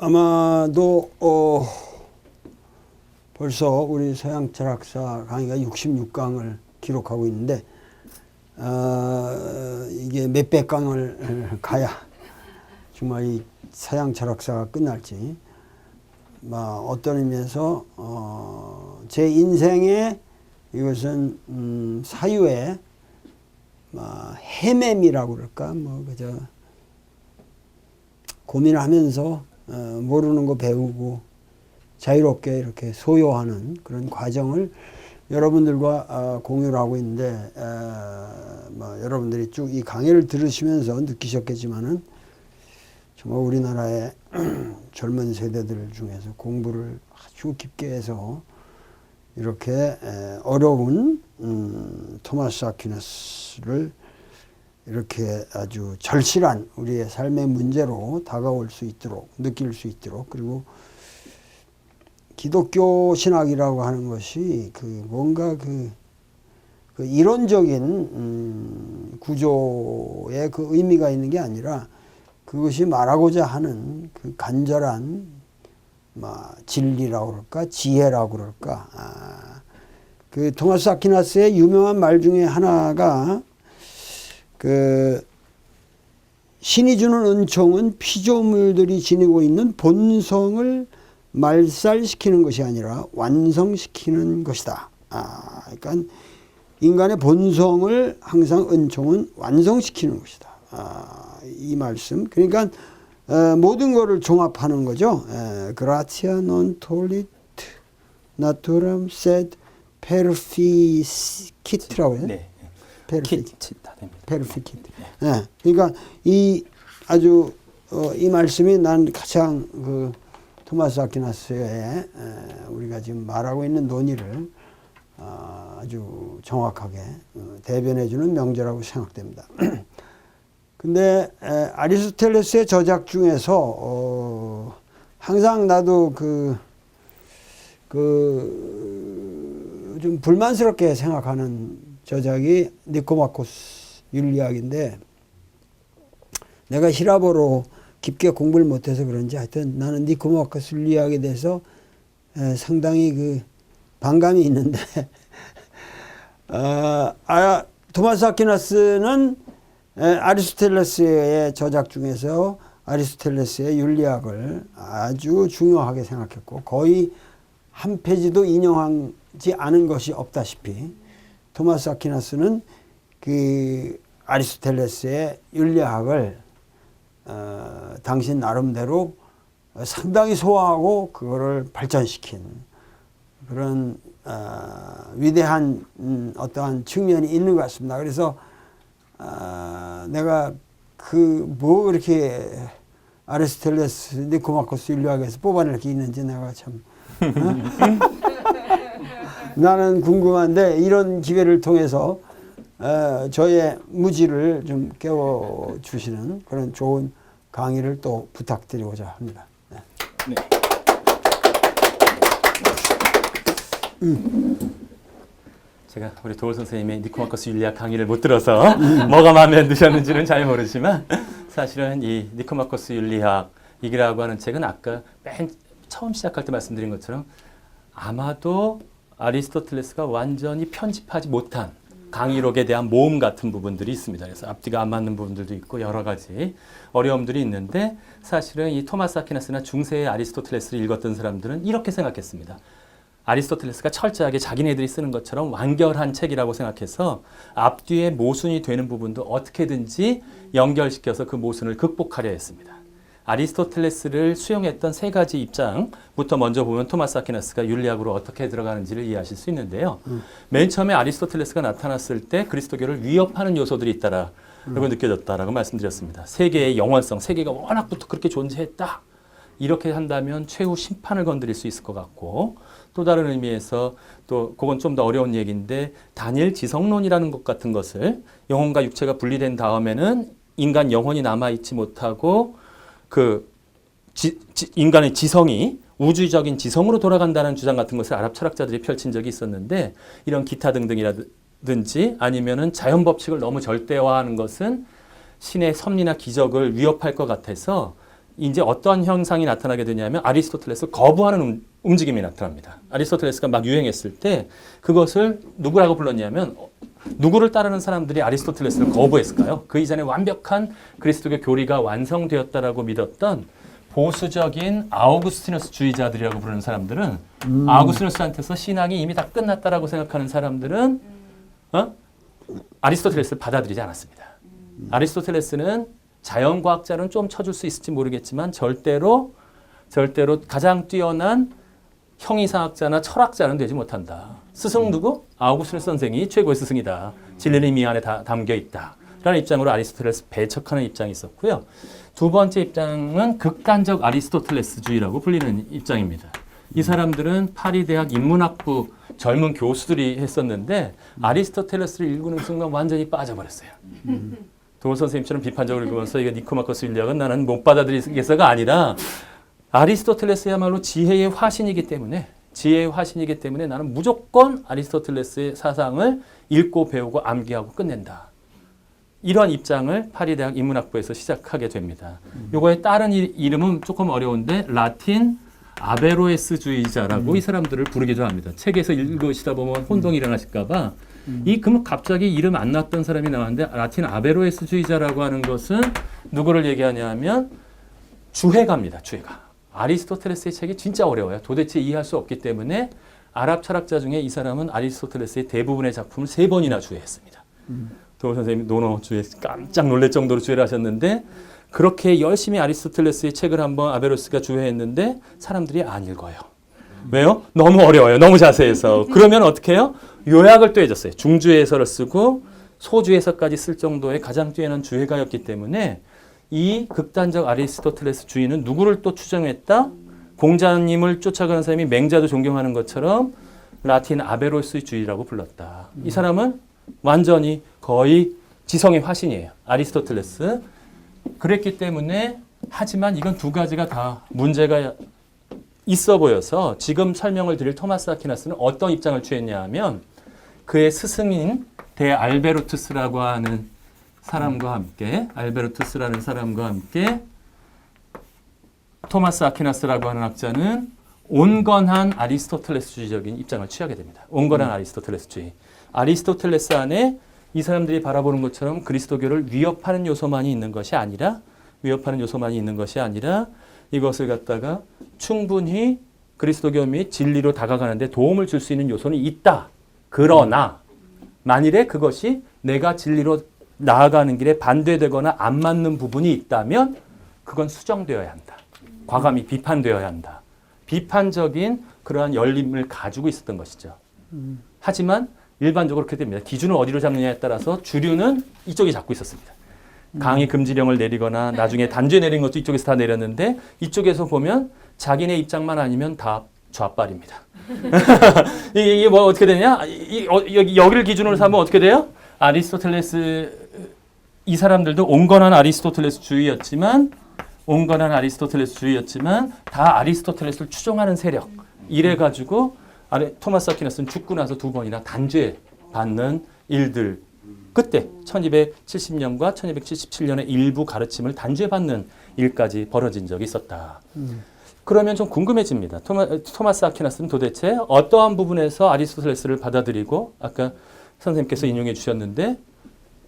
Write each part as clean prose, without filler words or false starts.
아마도 벌써 우리 서양 철학사 강의가 66강을 기록하고 있는데 이게 몇백 강을 가야 정말 이 서양 철학사가 끝날지 어떤 의미에서 제 인생에 이것은 사유의 헤매미라고 그럴까 그저 고민하면서 모르는 거 배우고 자유롭게 이렇게 소요하는 그런 과정을 여러분들과 공유를 하고 있는데 여러분들이 쭉 이 강의를 들으시면서 느끼셨겠지만은 정말 우리나라의 젊은 세대들 중에서 공부를 아주 깊게 해서 이렇게 어려운 토마스 아퀴나스를 이렇게 아주 절실한 우리의 삶의 문제로 다가올 수 있도록 느낄 수 있도록 그리고 기독교 신학이라고 하는 것이 뭔가 그 이론적인 구조에 그 의미가 있는 게 아니라 그것이 말하고자 하는 그 간절한 진리라고 그럴까 지혜라고 그럴까 그 토마스 아퀴나스의 유명한 말 중에 하나가 신이 주는 은총은 피조물들이 지니고 있는 본성을 말살시키는 것이 아니라 완성시키는 것이다. 그러니까 인간의 본성을 항상 은총은 완성시키는 것이다. 이 말씀. 그러니까 모든 것을 종합하는 거죠. Gratia non tollit naturam sed perficit라고 해요. 네. Perficit. 네. 그러니까 이 아주 이 말씀이 난 가장 토마스 아퀴나스의 우리가 지금 말하고 있는 논의를 아주 정확하게 대변해주는 명제라고 생각됩니다. 근데 아리스토텔레스의 저작 중에서 항상 나도 좀 불만스럽게 생각하는 저작이 니코마코스 윤리학인데 내가 히라보로 깊게 공부를 못해서 그런지 하여튼 나는 니코마코스 윤리학에 대해서 상당히 반감이 있는데 토마스 아퀴나스는 아리스토텔레스의 저작 중에서 아리스토텔레스의 윤리학을 아주 중요하게 생각했고 거의 한 페이지도 인용하지 않은 것이 없다시피 토마스 아퀴나스는 아리스토텔레스의 윤리학을 당신 나름대로 상당히 소화하고 그거를 발전시킨 그런 위대한 어떠한 측면이 있는 것 같습니다. 그래서 내가 이렇게 아리스토텔레스 니코마코스 윤리학에서 뽑아낼 게 있는지 내가 참 나는 궁금한데 이런 기회를 통해서 저의 무지를 좀 깨워주시는 그런 좋은 강의를 또 부탁드리고자 합니다. 네. 제가 우리 도올 선생님의 니코마코스 윤리학 강의를 못 들어서 뭐가 마음에 안 드셨는지는 잘 모르지만 사실은 이 니코마코스 윤리학이라고 하는 책은 아까 맨 처음 시작할 때 말씀드린 것처럼 아마도 아리스토텔레스가 완전히 편집하지 못한 강의록에 대한 모음 같은 부분들이 있습니다. 그래서 앞뒤가 안 맞는 부분들도 있고 여러 가지 어려움들이 있는데 사실은 이 토마스 아퀴나스나 중세의 아리스토텔레스를 읽었던 사람들은 이렇게 생각했습니다. 아리스토텔레스가 철저하게 자기네들이 쓰는 것처럼 완결한 책이라고 생각해서 앞뒤에 모순이 되는 부분도 어떻게든지 연결시켜서 그 모순을 극복하려 했습니다. 아리스토텔레스를 수용했던 세 가지 입장부터 먼저 보면 토마스 아퀴나스가 윤리학으로 어떻게 들어가는지를 이해하실 수 있는데요. 맨 처음에 아리스토텔레스가 나타났을 때 그리스도교를 위협하는 요소들이 있다라고 느껴졌다라고 말씀드렸습니다. 세계의 영원성, 세계가 워낙부터 그렇게 존재했다. 이렇게 한다면 최후 심판을 건드릴 수 있을 것 같고 또 다른 의미에서 또 그건 좀 더 어려운 얘기인데 단일 지성론이라는 것 같은 것을 영혼과 육체가 분리된 다음에는 인간 영혼이 남아있지 못하고 인간의 지성이 우주적인 지성으로 돌아간다는 주장 같은 것을 아랍 철학자들이 펼친 적이 있었는데 이런 기타 등등이라든지 아니면은 자연 법칙을 너무 절대화하는 것은 신의 섭리나 기적을 위협할 것 같아서 이제 어떤 현상이 나타나게 되냐면 아리스토텔레스를 거부하는 움직임이 나타납니다. 아리스토텔레스가 막 유행했을 때 그것을 누구라고 불렀냐면 누구를 따르는 사람들이 아리스토텔레스를 거부했을까요? 그 이전에 완벽한 그리스도교 교리가 완성되었다라고 믿었던 보수적인 아우구스티누스주의자들이라고 부르는 사람들은 아우구스티누스한테서 신앙이 이미 다 끝났다라고 생각하는 사람들은 아리스토텔레스를 받아들이지 않았습니다. 아리스토텔레스는 자연과학자는 좀 쳐줄 수 있을지 모르겠지만 절대로 가장 뛰어난 형이상학자나 철학자는 되지 못한다. 스승 누구? 아우구스티누스 선생이 최고의 스승이다. 진리는 이 안에 다 담겨 있다. 라는 입장으로 아리스토텔레스 배척하는 입장이 있었고요. 두 번째 입장은 극단적 아리스토텔레스주의라고 불리는 입장입니다. 이 사람들은 파리 대학 인문학부 젊은 교수들이 했었는데 아리스토텔레스를 읽는 순간 완전히 빠져버렸어요. 도울 선생님처럼 비판적으로 읽으면서 이게 니코마코스 윤리학은 나는 못 받아들이겠어가 아니라 아리스토텔레스야말로 지혜의 화신이기 때문에 나는 무조건 아리스토텔레스의 사상을 읽고 배우고 암기하고 끝낸다. 이런 입장을 파리대학 인문학부에서 시작하게 됩니다. 요거의 다른 이름은 조금 어려운데 라틴 아베로에스주의자라고 이 사람들을 부르기도 합니다. 책에서 읽으시다 보면 혼동이 일어나실까 봐 그럼 갑자기 이름 안 났던 사람이 나왔는데 라틴 아베로에스주의자라고 하는 것은 누구를 얘기하냐면 주해가입니다. 주해가. 아리스토텔레스의 책이 진짜 어려워요. 도대체 이해할 수 없기 때문에 아랍 철학자 중에 이 사람은 아리스토텔레스의 대부분의 작품을 3번이나 주해했습니다. 도울 선생님이 노노 주해 깜짝 놀랄 정도로 주해를 하셨는데 그렇게 열심히 아리스토텔레스의 책을 한번 아베로스가 주해했는데 사람들이 안 읽어요. 왜요? 너무 어려워요. 너무 자세해서. 그러면 어떻게 해요? 요약을 또 해줬어요. 중주해설을 쓰고 소주해설까지 쓸 정도의 가장 뛰어난 주해가였기 때문에 이 극단적 아리스토텔레스 주의는 누구를 또 추정했다? 공자님을 쫓아가는 사람이 맹자도 존경하는 것처럼 라틴 아베로스주의라고 불렀다. 이 사람은 완전히 거의 지성의 화신이에요. 아리스토텔레스. 그랬기 때문에 하지만 이건 두 가지가 다 문제가 있어 보여서 지금 설명을 드릴 토마스 아퀴나스는 어떤 입장을 취했냐 하면 그의 스승인 알베르투스라고 하는 사람과 함께 알베르투스라는 사람과 함께 토마스 아퀴나스라고 하는 학자는 온건한 아리스토텔레스주의적인 입장을 취하게 됩니다. 온건한 아리스토텔레스주의. 아리스토텔레스 안에 이 사람들이 바라보는 것처럼 그리스도교를 위협하는 요소만이 있는 것이 아니라 이것을 갖다가 충분히 그리스도교 및 진리로 다가가는데 도움을 줄 수 있는 요소는 있다. 그러나 만일에 그것이 내가 진리로 나아가는 길에 반대되거나 안 맞는 부분이 있다면 그건 수정되어야 한다. 과감히 비판되어야 한다. 비판적인 그러한 열림을 가지고 있었던 것이죠. 하지만 일반적으로 그렇게 됩니다. 기준을 어디로 잡느냐에 따라서 주류는 이쪽이 잡고 있었습니다. 강의 금지령을 내리거나 나중에 단죄 내린 것도 이쪽에서 다 내렸는데 이쪽에서 보면 자기네 입장만 아니면 다 좌빨입니다. 이게 뭐 어떻게 되냐? 여기를 기준으로 삼으면 어떻게 돼요? 아리스토텔레스 이 사람들도 온건한 아리스토텔레스주의였지만 다 아리스토텔레스를 추종하는 세력. 이래 가지고 토마스 아퀴나스는 죽고 나서 2번이나 단죄 받는 일들. 그때 1270년과 1277년에 일부 가르침을 단죄받는 일까지 벌어진 적이 있었다. 그러면 좀 궁금해집니다. 토마스 아퀴나스는 도대체 어떠한 부분에서 아리스토텔레스를 받아들이고 아까 선생님께서 인용해 주셨는데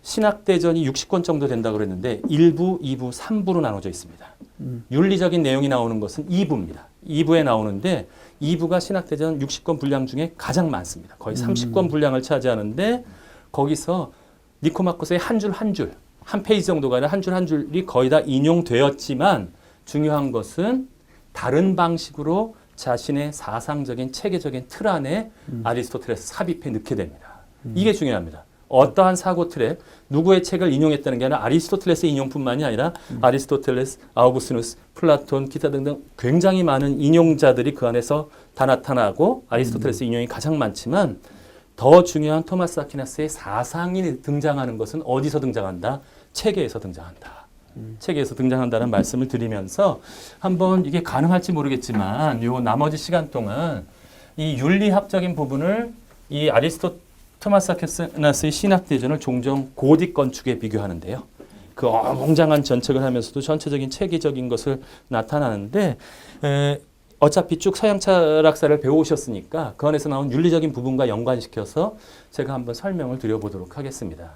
신학대전이 60권 정도 된다고 그랬는데 1부, 2부, 3부로 나눠져 있습니다. 윤리적인 내용이 나오는 것은 2부입니다. 2부에 나오는데 2부가 신학대전 60권 분량 중에 가장 많습니다. 거의 30권 분량을 차지하는데 거기서 니코마코스의 한 줄 한 줄, 한 페이지 정도가 아니라 한 줄 한 줄이 거의 다 인용되었지만 중요한 것은 다른 방식으로 자신의 사상적인 체계적인 틀 안에 아리스토텔레스 삽입해 넣게 됩니다. 이게 중요합니다. 어떠한 사고 틀에 누구의 책을 인용했다는 게 아니라 아리스토텔레스의 인용뿐만이 아니라 아리스토텔레스, 아우구스누스, 플라톤, 기타 등등 굉장히 많은 인용자들이 그 안에서 다 나타나고 아리스토텔레스 인용이 가장 많지만 더 중요한 토마스 아퀴나스의 사상이 등장하는 것은 어디서 등장한다? 체계에서 등장한다. 체계에서 등장한다는 말씀을 드리면서 한번 이게 가능할지 모르겠지만 요 나머지 시간 동안 이 윤리학적인 부분을 토마스 아퀴나스의 신학대전을 종종 고딕 건축에 비교하는데요. 그 엉장한 전책을 하면서도 전체적인 체계적인 것을 나타나는데 어차피 쭉 서양 철학사를 배워오셨으니까 그 안에서 나온 윤리적인 부분과 연관시켜서 제가 한번 설명을 드려보도록 하겠습니다.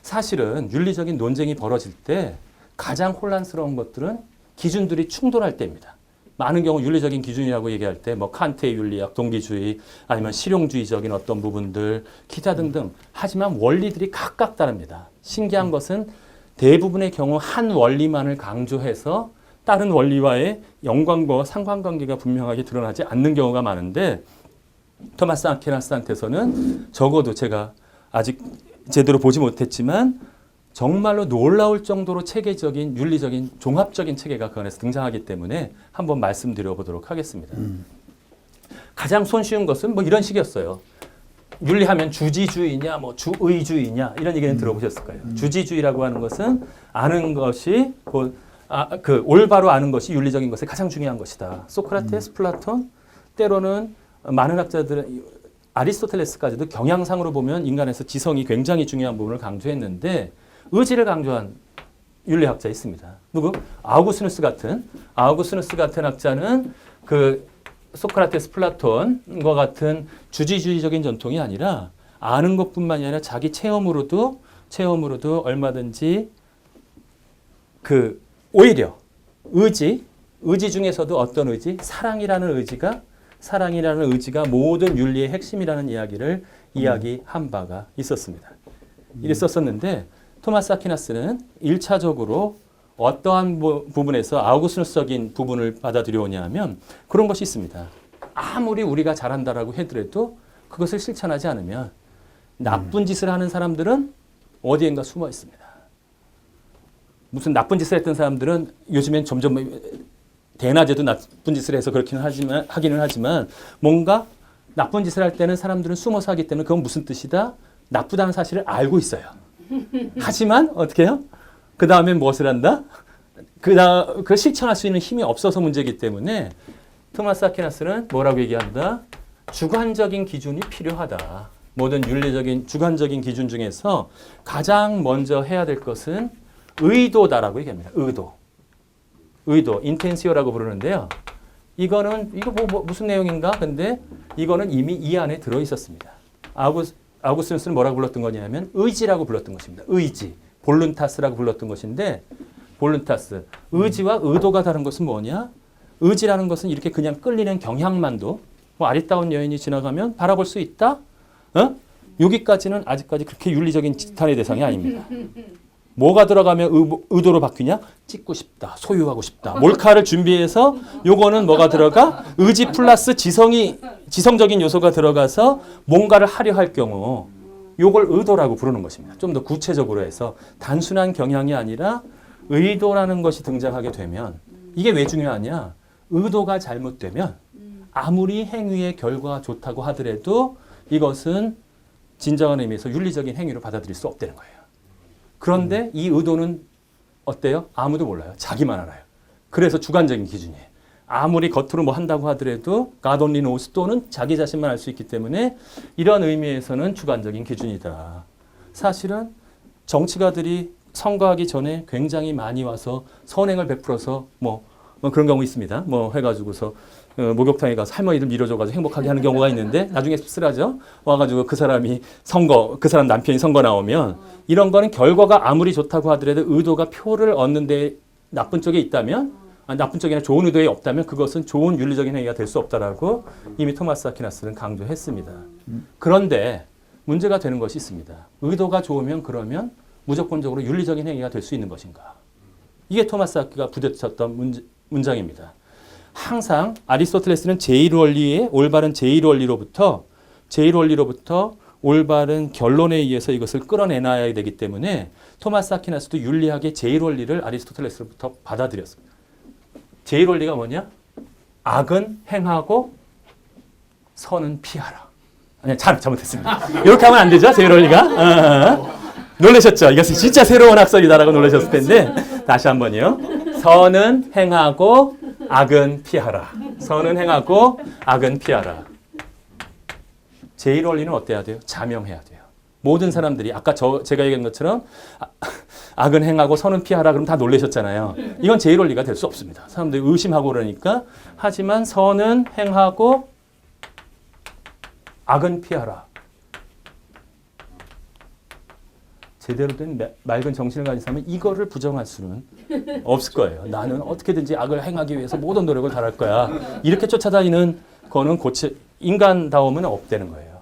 사실은 윤리적인 논쟁이 벌어질 때 가장 혼란스러운 것들은 기준들이 충돌할 때입니다. 많은 경우 윤리적인 기준이라고 얘기할 때 뭐 칸트의 윤리학, 동기주의, 아니면 실용주의적인 어떤 부분들, 기타 등등. 하지만 원리들이 각각 다릅니다. 신기한 것은 대부분의 경우 한 원리만을 강조해서 다른 원리와의 연관과 상관관계가 분명하게 드러나지 않는 경우가 많은데 토마스 아퀴나스한테서는 적어도 제가 아직 제대로 보지 못했지만 정말로 놀라울 정도로 체계적인 윤리적인 종합적인 체계가 그 안에서 등장하기 때문에 한번 말씀드려 보도록 하겠습니다. 가장 손쉬운 것은 뭐 이런 식이었어요. 윤리하면 주지주의냐 뭐 주의주의냐 이런 얘기는 들어보셨을 거예요. 주지주의라고 하는 것은 아는 것이 그 올바로 아는 것이 윤리적인 것에 가장 중요한 것이다. 소크라테스, 플라톤, 때로는 많은 학자들은 아리스토텔레스까지도 경향상으로 보면 인간에서 지성이 굉장히 중요한 부분을 강조했는데 의지를 강조한 윤리학자 있습니다. 누구? 아우구스누스 같은 학자는 그 소크라테스, 플라톤과 같은 주지주의적인 전통이 아니라 아는 것뿐만이 아니라 자기 체험으로도 얼마든지 그 오히려 의지 중에서도 어떤 의지? 사랑이라는 의지가 모든 윤리의 핵심이라는 이야기를 이야기한 바가 있었습니다. 이랬었는데 토마스 아퀴나스는 1차적으로 어떠한 부분에서 아우구스누스적인 부분을 받아들여오냐 하면 그런 것이 있습니다. 아무리 우리가 잘한다라고 하더라도 그것을 실천하지 않으면 나쁜 짓을 하는 사람들은 어디엔가 숨어 있습니다. 무슨 나쁜 짓을 했던 사람들은 요즘엔 점점 대낮에도 나쁜 짓을 해서 하기는 하지만 뭔가 나쁜 짓을 할 때는 사람들은 숨어서 하기 때문에 그건 무슨 뜻이다? 나쁘다는 사실을 알고 있어요. 하지만 어떻게 해요? 그 다음에 무엇을 한다? 그 실천할 수 있는 힘이 없어서 문제이기 때문에 토마스 아퀴나스는 뭐라고 얘기한다? 주관적인 기준이 필요하다. 모든 윤리적인 주관적인 기준 중에서 가장 먼저 해야 될 것은 의도다라고 얘기합니다. 의도, 인텐시오라고 부르는데요. 이거 무슨 내용인가? 근데 이거는 이미 이 안에 들어 있었습니다. 아우구스누스는 뭐라고 불렀던 거냐면 의지라고 불렀던 것입니다. 의지, 볼룬타스라고 불렀던 것인데 볼룬타스, 의지와 의도가 다른 것은 뭐냐? 의지라는 것은 이렇게 그냥 끌리는 경향만도 뭐 아리따운 여인이 지나가면 바라볼 수 있다? 여기까지는 아직까지 그렇게 윤리적인 지탄의 대상이 아닙니다. 뭐가 들어가면 의도로 바뀌냐? 찍고 싶다, 소유하고 싶다. 몰카를 준비해서 요거는 뭐가 들어가? 의지 플러스 지성적인 요소가 들어가서 뭔가를 하려 할 경우 요걸 의도라고 부르는 것입니다. 좀 더 구체적으로 해서 단순한 경향이 아니라 의도라는 것이 등장하게 되면 이게 왜 중요하냐? 의도가 잘못되면 아무리 행위의 결과가 좋다고 하더라도 이것은 진정한 의미에서 윤리적인 행위로 받아들일 수 없다는 거예요. 그런데 이 의도는 어때요? 아무도 몰라요. 자기만 알아요. 그래서 주관적인 기준이에요. 아무리 겉으로 뭐 한다고 하더라도 God only knows 또는 자기 자신만 알 수 있기 때문에 이런 의미에서는 주관적인 기준이다. 사실은 정치가들이 선거하기 전에 굉장히 많이 와서 선행을 베풀어서 뭐 그런 경우 있습니다. 뭐 해가지고서 목욕탕에 가서 할머니들 밀어줘가지고 행복하게 하는 경우가 있는데 나중에 씁쓸하죠. 와가지고 그 사람 남편이 선거 나오면 이런 거는 결과가 아무리 좋다고 하더라도 의도가 표를 얻는데 나쁜 쪽에 있다면 나쁜 쪽이나 좋은 의도에 없다면 그것은 좋은 윤리적인 행위가 될 수 없다라고 이미 토마스 아퀴나스는 강조했습니다. 그런데 문제가 되는 것이 있습니다. 의도가 좋으면 그러면 무조건적으로 윤리적인 행위가 될 수 있는 것인가? 이게 토마스 아퀴가 부딪혔던 문장입니다. 항상 아리스토텔레스는 제1원리의 올바른 제1원리로부터 올바른 결론에 의해서 이것을 끌어내놔야 되기 때문에 토마스 아퀴나스도 윤리학의 제1원리를 아리스토텔레스로부터 받아들였습니다. 제1원리가 뭐냐? 악은 행하고 선은 피하라. 아니, 잘못했습니다. 이렇게 하면 안 되죠, 제1원리가. 놀라셨죠? 이것은 진짜 새로운 학설이다라고 놀라셨을 텐데 다시 한번요. 선은 행하고 악은 피하라. 선은 행하고 악은 피하라. 제1원리는 어때야 돼요? 자명해야 돼요. 모든 사람들이 아까 제가 얘기한 것처럼 악은 행하고 선은 피하라 그러면 다 놀라셨잖아요. 이건 제1원리가 될 수 없습니다. 사람들이 의심하고 그러니까. 하지만 선은 행하고 악은 피하라. 제대로 된 맑은 정신을 가진 사람은 이거를 부정할 수는 없을 거예요. 나는 어떻게든지 악을 행하기 위해서 모든 노력을 다할 거야. 이렇게 쫓아다니는 거는 인간다움은 없다는 거예요.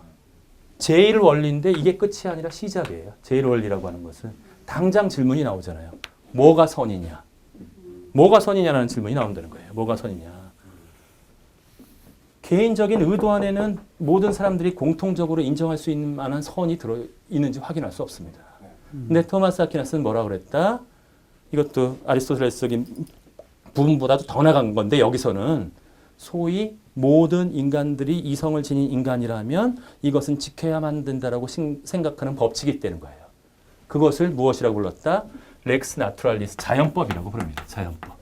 제1원리인데 이게 끝이 아니라 시작이에요. 제1원리라고 하는 것은. 당장 질문이 나오잖아요. 뭐가 선이냐? 뭐가 선이냐라는 질문이 나온다는 거예요. 뭐가 선이냐? 개인적인 의도 안에는 모든 사람들이 공통적으로 인정할 수 있는 만한 선이 들어있는지 확인할 수 없습니다. 근데 토마스 아퀴나스는 뭐라고 그랬다? 이것도 아리스토텔레스적인 부분보다도 더 나간 건데 여기서는 소위 모든 인간들이 이성을 지닌 인간이라면 이것은 지켜야만 된다라고 생각하는 법칙이 있다는 거예요. 그것을 무엇이라고 불렀다? 렉스 나투랄리스, 자연법이라고 부릅니다. 자연법.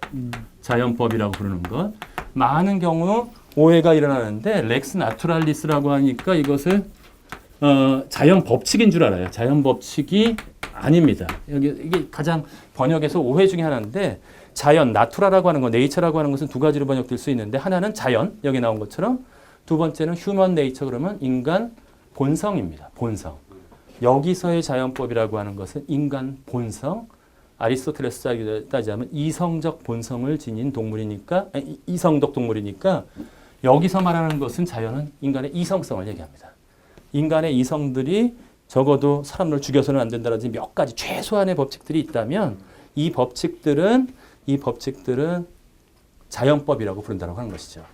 자연법이라고 부르는 것. 많은 경우 오해가 일어나는데 렉스 나투랄리스라고 하니까 이것을 자연 법칙인 줄 알아요. 자연 법칙이 아닙니다. 이게 가장 번역에서 오해 중에 하나인데 자연, 나투라라고 하는 거, 네이처라고 하는 것은 두 가지로 번역될 수 있는데 하나는 자연, 여기 나온 것처럼 두 번째는 휴먼 네이처 그러면 인간 본성입니다. 본성. 여기서의 자연법이라고 하는 것은 인간 본성, 아리스토텔레스 따지자면 이성적 본성을 지닌 동물이니까, 이성적 동물이니까 여기서 말하는 것은 자연은 인간의 이성성을 얘기합니다. 인간의 이성들이 적어도 사람을 죽여서는 안 된다라든지 몇 가지 최소한의 법칙들이 있다면 이 법칙들은 자연법이라고 부른다고 하는 것이죠.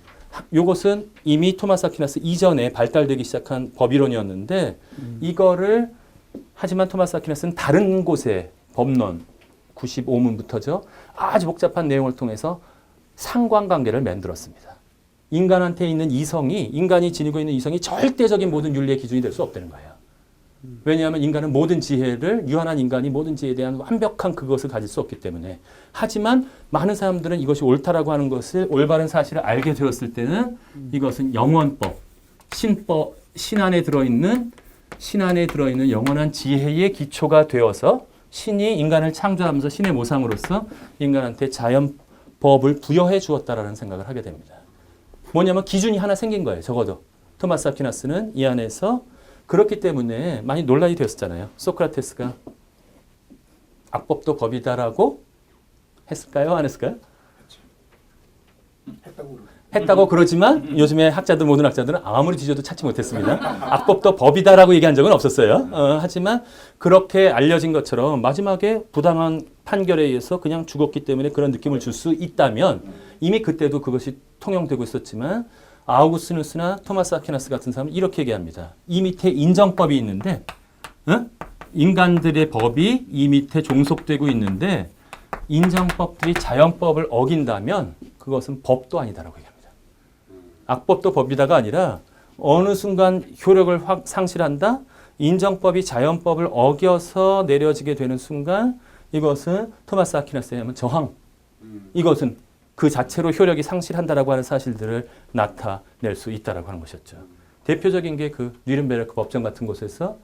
이것은 이미 토마스 아퀴나스 이전에 발달되기 시작한 법이론이었는데 이거를 하지만 토마스 아퀴나스는 다른 곳에 법론 95문부터죠. 아주 복잡한 내용을 통해서 상관관계를 만들었습니다. 인간한테 있는 이성이 인간이 지니고 있는 이성이 절대적인 모든 윤리의 기준이 될 수 없다는 거예요. 왜냐하면 인간은 모든 지혜를 유한한 인간이 모든 지혜에 대한 완벽한 그것을 가질 수 없기 때문에 하지만 많은 사람들은 이것이 옳다라고 하는 것을 올바른 사실을 알게 되었을 때는 이것은 영원법, 신법, 신 안에 들어있는 영원한 지혜의 기초가 되어서 신이 인간을 창조하면서 신의 모상으로서 인간한테 자연법을 부여해 주었다라는 생각을 하게 됩니다. 뭐냐면 기준이 하나 생긴 거예요. 적어도 토마스 아퀴나스는 이 안에서 그렇기 때문에 많이 논란이 되었잖아요. 소크라테스가 악법도 법이다라고 했을까요? 안 했을까요? 했다고 그러지만 요즘에 모든 학자들은 아무리 뒤져도 찾지 못했습니다. 악법도 법이다라고 얘기한 적은 없었어요. 하지만 그렇게 알려진 것처럼 마지막에 부당한 판결에 의해서 그냥 죽었기 때문에 그런 느낌을 줄 수 있다면 이미 그때도 그것이 통용되고 있었지만 아우구스누스나 토마스 아퀴나스 같은 사람은 이렇게 얘기합니다. 이 밑에 인정법이 있는데 인간들의 법이 이 밑에 종속되고 있는데 인정법들이 자연법을 어긴다면 그것은 법도 아니다라고 얘기합니다. 악법도 법이다가 아니라 어느 순간 효력을 확 상실한다. 인정법이 자연법을 어겨서 내려지게 되는 순간 이것은 토마스 아퀴나스에 의하면 저항. 이것은 그 자체로 효력이 상실한다라고 하는 사실들을 나타낼 수 있다라고 하는 것이었죠. 대표적인 게 그 뉘른베르크 법정 같은 곳에서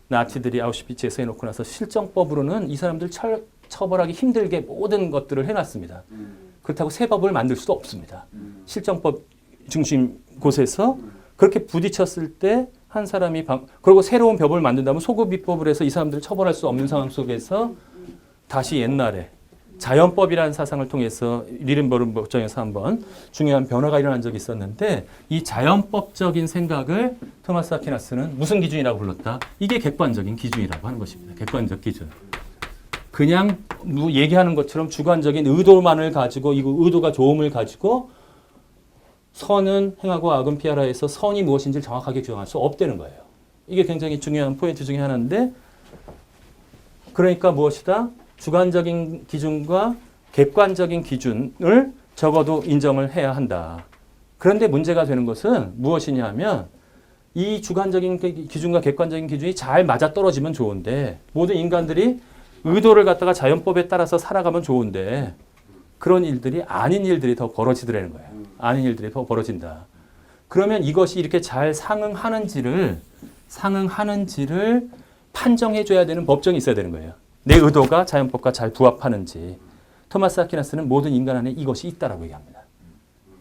나치들이 아우슈비츠에서 해놓고 나서 실정법으로는 이 사람들 처벌하기 힘들게 모든 것들을 해놨습니다. 그렇다고 새 법을 만들 수도 없습니다. 실정법 중심 곳에서 그렇게 부딪혔을 때 한 사람이 그리고 새로운 법을 만든다면 소급 입법을 해서 이 사람들을 처벌할 수 없는 상황 속에서 다시 옛날에 자연법이라는 사상을 통해서 뉘른베르크 법정에서 한번 중요한 변화가 일어난 적이 있었는데 이 자연법적인 생각을 토마스 아퀴나스는 무슨 기준이라고 불렀다? 이게 객관적인 기준이라고 하는 것입니다. 객관적 기준. 그냥 얘기하는 것처럼 주관적인 의도만을 가지고 이 의도가 좋음을 가지고 선은 행하고 악은 피하라 해서 선이 무엇인지를 정확하게 규정할 수 없다는 거예요. 이게 굉장히 중요한 포인트 중에 하나인데 그러니까 무엇이다? 주관적인 기준과 객관적인 기준을 적어도 인정을 해야 한다. 그런데 문제가 되는 것은 무엇이냐 하면 이 주관적인 기준과 객관적인 기준이 잘 맞아떨어지면 좋은데 모든 인간들이 의도를 갖다가 자연법에 따라서 살아가면 좋은데 그런 일들이 아닌 일들이 더 벌어지더라는 거예요. 아닌 일들이 더 벌어진다. 그러면 이것이 이렇게 잘 상응하는지를 판정해 줘야 되는 법정이 있어야 되는 거예요. 내 의도가 자연법과 잘 부합하는지 토마스 아퀴나스는 모든 인간 안에 이것이 있다라고 얘기합니다.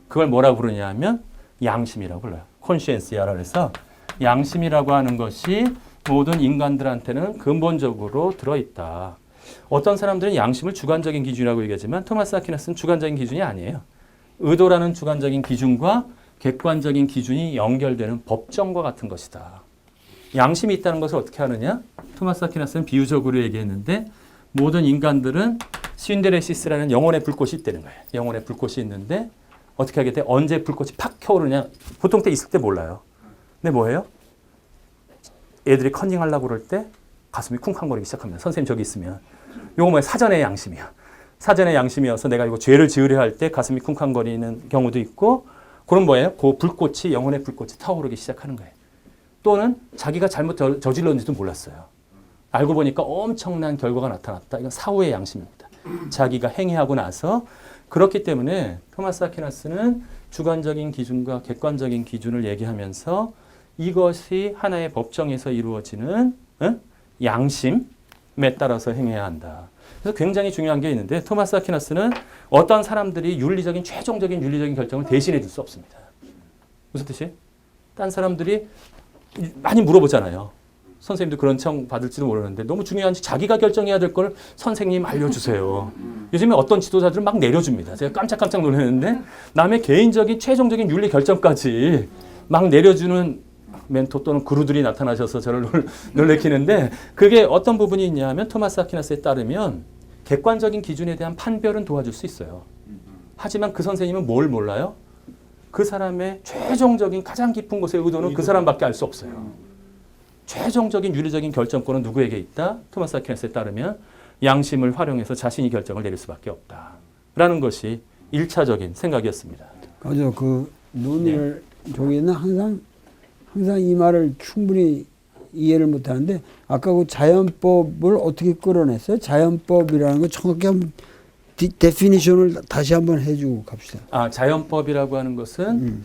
그걸 뭐라고 부르냐 하면 양심이라고 불러요. 콘시엔시아라 그래서 양심이라고 하는 것이 모든 인간들한테는 근본적으로 들어있다. 어떤 사람들은 양심을 주관적인 기준이라고 얘기하지만 토마스 아퀴나스는 주관적인 기준이 아니에요. 의도라는 주관적인 기준과 객관적인 기준이 연결되는 법정과 같은 것이다. 양심이 있다는 것을 어떻게 하느냐? 토마스 아퀴나스는 비유적으로 얘기했는데 모든 인간들은 신데레시스라는 영혼의 불꽃이 있다는 거예요. 영혼의 불꽃이 있는데 어떻게 하게 돼? 언제 불꽃이 팍 켜오르냐? 보통 때 있을 때 몰라요. 근데 뭐예요? 애들이 컨닝하려고 그럴 때 가슴이 쿵쾅거리기 시작합니다. 선생님 저기 있으면. 요거 뭐예요? 사전의 양심이야. 사전의 양심이어서 내가 이거 죄를 지으려 할 때 가슴이 쿵쾅거리는 경우도 있고 그럼 뭐예요? 그 불꽃이 영혼의 불꽃이 타오르기 시작하는 거예요. 또는 자기가 잘못 저질렀는지도 몰랐어요. 알고 보니까 엄청난 결과가 나타났다. 이건 사후의 양심입니다. 자기가 행위하고 나서 그렇기 때문에 토마스 아퀴나스는 주관적인 기준과 객관적인 기준을 얘기하면서 이것이 하나의 법정에서 이루어지는 양심에 따라서 행해야 한다. 그래서 굉장히 중요한 게 있는데 토마스 아퀴나스는 어떤 사람들이 최종적인 윤리적인 결정을 대신해 줄 수 없습니다. 무슨 뜻이에요? 딴 사람들이 많이 물어보잖아요. 선생님도 그런 청 받을지도 모르는데 너무 중요한지 자기가 결정해야 될 걸 선생님 알려주세요. 요즘에 어떤 지도자들은 막 내려줍니다. 제가 깜짝깜짝 놀랐는데 남의 개인적인 최종적인 윤리 결정까지 막 내려주는 멘토 또는 구루들이 나타나셔서 저를 놀래키는데 그게 어떤 부분이 있냐 하면 토마스 아퀴나스에 따르면 객관적인 기준에 대한 판별은 도와줄 수 있어요. 하지만 그 선생님은 뭘 몰라요? 그 사람의 최종적인 가장 깊은 곳의 의도는 그 사람밖에 알 수 없어요. 최종적인 윤리적인 결정권은 누구에게 있다? 토마스 아퀴나스에 따르면 양심을 활용해서 자신이 결정을 내릴 수밖에 없다라는 것이 1차적인 생각이었습니다. 맞아. 그 논의를 저기는 항상 이 말을 충분히 이해를 못하는데 아까 그 자연법을 어떻게 끌어냈어요? 자연법이라는 거 정확히 한번 데피니션을 다시 한번 해주고 갑시다. 자연법이라고 하는 것은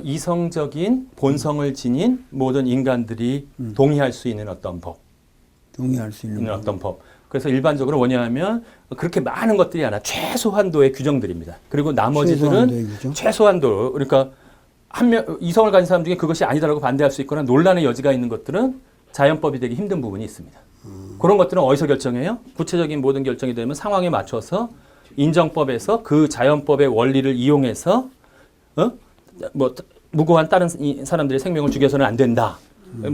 이성적인 본성을 지닌 모든 인간들이 동의할 수 있는 어떤 법. 동의할 수 있는 어떤 법. 그래서 일반적으로 뭐냐면 그렇게 많은 것들이 아니라 최소한도의 규정들입니다. 그리고 나머지들은 최소한도 그러니까 이성을 가진 사람 중에 그것이 아니다라고 반대할 수 있거나 논란의 여지가 있는 것들은 자연법이 되기 힘든 부분이 있습니다. 그런 것들은 어디서 결정해요? 구체적인 모든 결정이 되면 상황에 맞춰서 인정법에서 그 자연법의 원리를 이용해서 무고한 다른 사람들의 생명을 죽여서는 안 된다.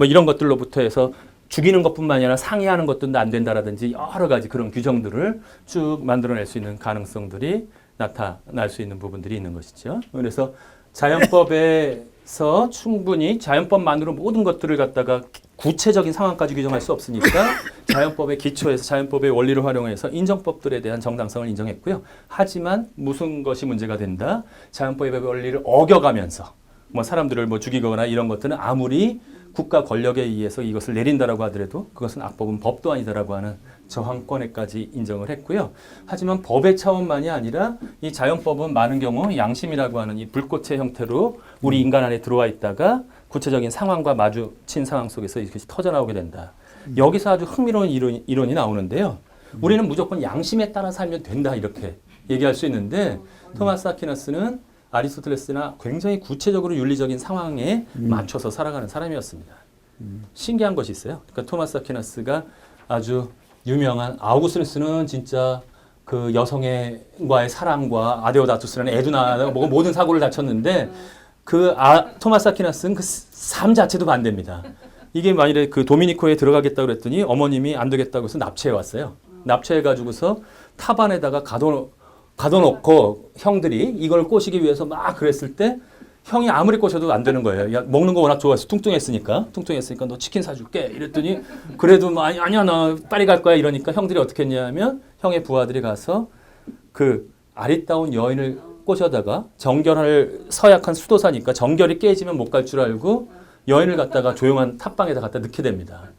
이런 것들로부터 해서 죽이는 것뿐만 아니라 상해하는 것도 안 된다라든지 여러 가지 그런 규정들을 쭉 만들어낼 수 있는 가능성들이 나타날 수 있는 부분들이 있는 것이죠. 그래서 자연법에서 충분히 자연법만으로 모든 것들을 갖다가 구체적인 상황까지 규정할 수 없으니까 자연법의 기초에서 자연법의 원리를 활용해서 인정법들에 대한 정당성을 인정했고요. 하지만 무슨 것이 문제가 된다? 자연법의 원리를 어겨가면서 사람들을 죽이거나 이런 것들은 아무리 국가 권력에 의해서 이것을 내린다라고 하더라도 그것은 악법은 법도 아니다라고 하는 저항권에까지 인정을 했고요. 하지만 법의 차원만이 아니라 이 자연법은 많은 경우 양심이라고 하는 이 불꽃의 형태로 우리 인간 안에 들어와 있다가 구체적인 상황과 마주친 상황 속에서 이것이 터져나오게 된다. 여기서 아주 흥미로운 이론이 나오는데요. 우리는 무조건 양심에 따라 살면 된다 이렇게 얘기할 수 있는데 토마스 아퀴나스는 아리스토텔레스나 굉장히 구체적으로 윤리적인 상황에 맞춰서 살아가는 사람이었습니다. 신기한 것이 있어요. 그러니까 토마스 아퀴나스가 아주 유명한 아우구스티누스는 진짜 그 여성과의 사랑과 아데오다투스라는 애도 낳고 모든 사고를 다쳤는데 토마스 아퀴나스는 그 삶 자체도 반대입니다. 이게 만일에 그 도미니코에 들어가겠다고 그랬더니 어머님이 안 되겠다고 해서 납치해 왔어요. 납치해가지고서 타반에다가 가둬놓고 형들이 이걸 꼬시기 위해서 막 그랬을 때 형이 아무리 꼬셔도 안 되는 거예요. 야, 먹는 거 워낙 좋아해서 퉁퉁했으니까 너 치킨 사줄게 이랬더니 그래도 아니야 나 빨리 갈 거야 이러니까 형들이 어떻게 했냐면 형의 부하들이 가서 그 아리따운 여인을 꼬셔다가 정결할 서약한 수도사니까 정결이 깨지면 못 갈 줄 알고 여인을 갖다가 조용한 탑방에다 갖다 넣게 됩니다.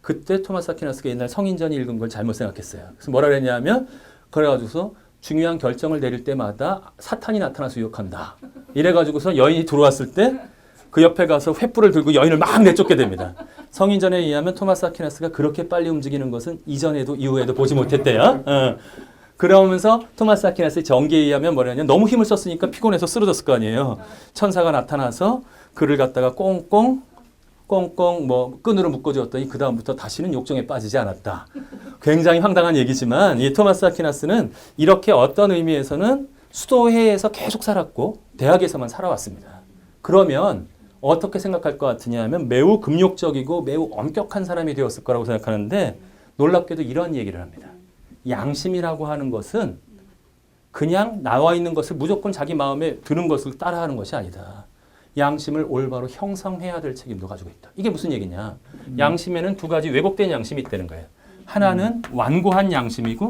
그때 토마스 아퀴나스가 옛날 성인전이 읽은 걸 잘못 생각했어요. 그래서 뭐라 그랬냐면 그래가지고서 중요한 결정을 내릴 때마다 사탄이 나타나서 유혹한다. 이래가지고서 여인이 들어왔을 때 그 옆에 가서 횃불을 들고 여인을 막 내쫓게 됩니다. 성인전에 의하면 토마스 아퀴나스가 그렇게 빨리 움직이는 것은 이전에도 이후에도 보지 못했대요. 그러면서 토마스 아퀴나스의 전기에 의하면 뭐냐면 너무 힘을 썼으니까 피곤해서 쓰러졌을 거 아니에요. 천사가 나타나서 그를 갖다가 꽁꽁 뭐 끈으로 묶어주었더니 그 다음부터 다시는 욕정에 빠지지 않았다. 굉장히 황당한 얘기지만 이 토마스 아퀴나스는 이렇게 어떤 의미에서는 수도회에서 계속 살았고 대학에서만 살아왔습니다. 그러면 어떻게 생각할 것 같으냐 하면 매우 금욕적이고 매우 엄격한 사람이 되었을 거라고 생각하는데 놀랍게도 이런 얘기를 합니다. 양심이라고 하는 것은 그냥 나와 있는 것을 무조건 자기 마음에 드는 것을 따라하는 것이 아니다. 양심을 올바로 형성해야 될 책임도 가지고 있다. 이게 무슨 얘기냐? 양심에는 두 가지 왜곡된 양심이 있다는 거예요. 하나는 완고한 양심이고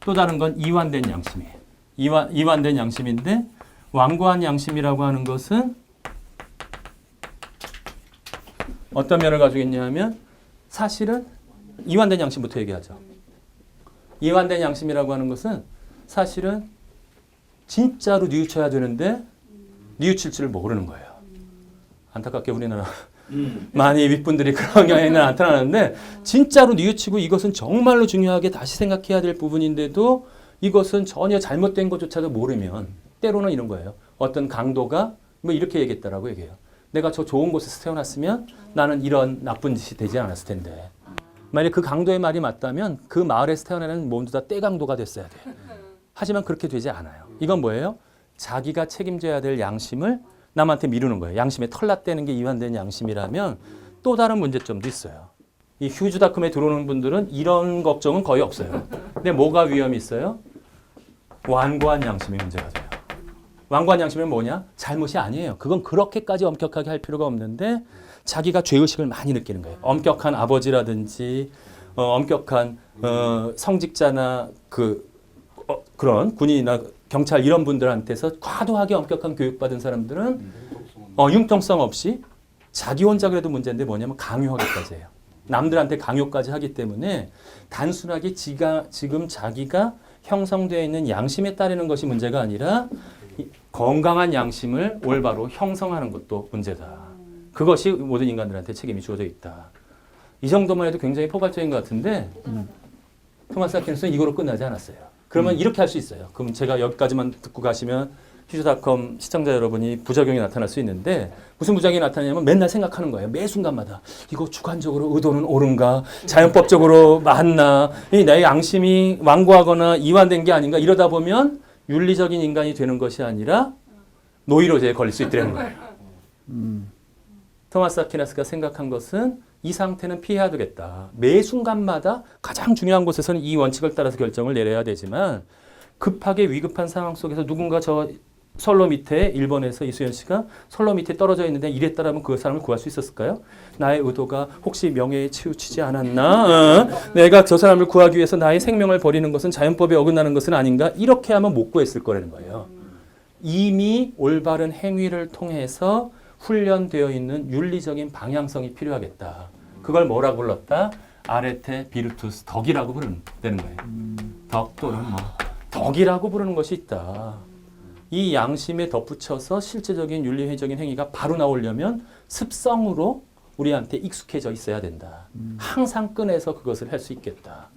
또 다른 건 이완된 양심이에요. 이완된 양심인데 완고한 양심이라고 하는 것은 어떤 면을 가지고 있냐면 사실은 이완된 양심부터 얘기하죠. 이완된 양심이라고 하는 것은 사실은 진짜로 뉘우쳐야 되는데 뉘우칠 줄 모르는 거예요. 안타깝게 우리나라 많이 윗분들이 그런 경향이 나타나는데 진짜로 뉘우치고 이것은 정말로 중요하게 다시 생각해야 될 부분인데도 이것은 전혀 잘못된 것조차도 모르면 때로는 이런 거예요. 어떤 강도가 뭐 이렇게 얘기했다라고 얘기해요. 내가 저 좋은 곳에서 태어났으면 나는 이런 나쁜 짓이 되지 않았을 텐데. 만약에 그 강도의 말이 맞다면 그 마을에서 태어나는 모두 다 떼강도가 됐어야 돼요. 하지만 그렇게 되지 않아요. 이건 뭐예요? 자기가 책임져야 될 양심을 남한테 미루는 거예요. 양심에 털났다는 게 이완된 양심이라면 또 다른 문제점도 있어요. 이 휴즈닷컴에 들어오는 분들은 이런 걱정은 거의 없어요. 근데 뭐가 위험이 있어요? 완고한 양심이 문제가 돼요. 완고한 양심은 뭐냐? 잘못이 아니에요. 그건 그렇게까지 엄격하게 할 필요가 없는데 자기가 죄의식을 많이 느끼는 거예요. 엄격한 아버지라든지 엄격한 성직자나 그런 군인이나 경찰 이런 분들한테서 과도하게 엄격한 교육받은 사람들은 융통성 없이 자기 혼자 그래도 문제인데 뭐냐면 강요하기까지 해요. 남들한테 강요까지 하기 때문에 단순하게 지금 자기가 형성되어 있는 양심에 따르는 것이 문제가 아니라 건강한 양심을 올바로 형성하는 것도 문제다. 그것이 모든 인간들한테 책임이 주어져 있다. 이 정도만 해도 굉장히 포괄적인 것 같은데 토마스 아퀴나스는 이거로 끝나지 않았어요. 그러면 이렇게 할 수 있어요. 그럼 제가 여기까지만 듣고 가시면 휴즈닷컴 시청자 여러분이 부작용이 나타날 수 있는데 무슨 부작용이 나타나냐면 맨날 생각하는 거예요. 매 순간마다 이거 주관적으로 의도는 옳은가? 자연법적으로 맞나? 내 양심이 완고하거나 이완된 게 아닌가? 이러다 보면 윤리적인 인간이 되는 것이 아니라 노이로제에 걸릴 수 있다는 거예요. 토마스 아퀴나스가 생각한 것은 이 상태는 피해야 되겠다. 매 순간마다 가장 중요한 곳에서는 이 원칙을 따라서 결정을 내려야 되지만 급하게 위급한 상황 속에서 누군가 저 선로 밑에 일본에서 이수연 씨가 선로 밑에 떨어져 있는데 이랬다라면 그 사람을 구할 수 있었을까요? 나의 의도가 혹시 명예에 치우치지 않았나? 내가 저 사람을 구하기 위해서 나의 생명을 버리는 것은 자연법에 어긋나는 것은 아닌가? 이렇게 하면 못 구했을 거라는 거예요. 이미 올바른 행위를 통해서 훈련되어 있는 윤리적인 방향성이 필요하겠다. 그걸 뭐라고 불렀다? 아레테 비르투스 덕이라고 부르는 거예요. 덕 또는 덕이라고 부르는 것이 있다. 이 양심에 덧붙여서 실제적인 윤리적인 행위가 바로 나오려면 습성으로 우리한테 익숙해져 있어야 된다. 항상 꺼내서 그것을 할 수 있겠다.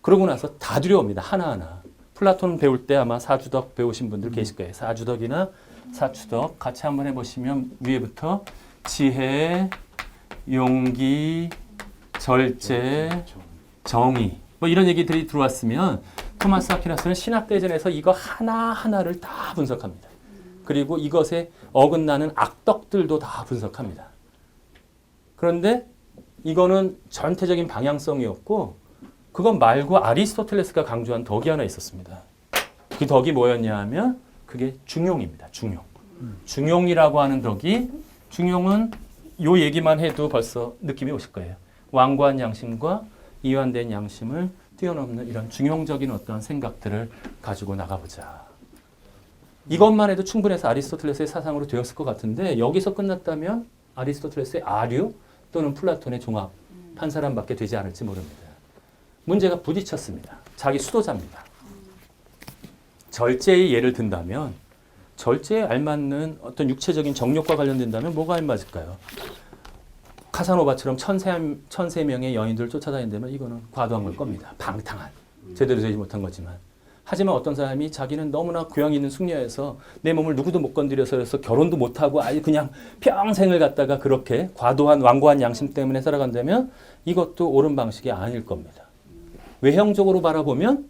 그러고 나서 다 두려웁니다. 하나하나. 플라톤 배울 때 아마 사주덕 배우신 분들 계실 거예요. 사주덕이나 사추덕 같이 한번 해보시면 위에부터 지혜, 용기, 절제, 정의 뭐 이런 얘기들이 들어왔으면 토마스 아퀴나스는 신학대전에서 이거 하나하나를 다 분석합니다. 그리고 이것에 어긋나는 악덕들도 다 분석합니다. 그런데 이거는 전체적인 방향성이었고 그것 말고 아리스토텔레스가 강조한 덕이 하나 있었습니다. 그 덕이 뭐였냐 하면 그게 중용입니다. 중용. 중용이라고 하는 덕이 중용은 요 얘기만 해도 벌써 느낌이 오실 거예요. 완고한 양심과 이완된 양심을 뛰어넘는 이런 중용적인 어떤 생각들을 가지고 나가보자. 이것만 해도 충분해서 아리스토텔레스의 사상으로 되었을 것 같은데 여기서 끝났다면 아리스토텔레스의 아류 또는 플라톤의 종합 한 사람밖에 되지 않을지 모릅니다. 문제가 부딪혔습니다. 자기 수도자입니다. 절제의 예를 든다면 절제에 알맞는 어떤 육체적인 정욕과 관련된다면 뭐가 알맞을까요? 카사노바처럼 천세 명의 여인들을 쫓아다닌다면 이거는 과도한 걸 겁니다. 방탕한. 제대로 되지 못한 거지만. 하지만 어떤 사람이 자기는 너무나 교양 있는 숙녀여서 내 몸을 누구도 못 건드려서 해서 결혼도 못하고 아예 그냥 평생을 갖다가 그렇게 과도한 완고한 양심 때문에 살아간다면 이것도 옳은 방식이 아닐 겁니다. 외형적으로 바라보면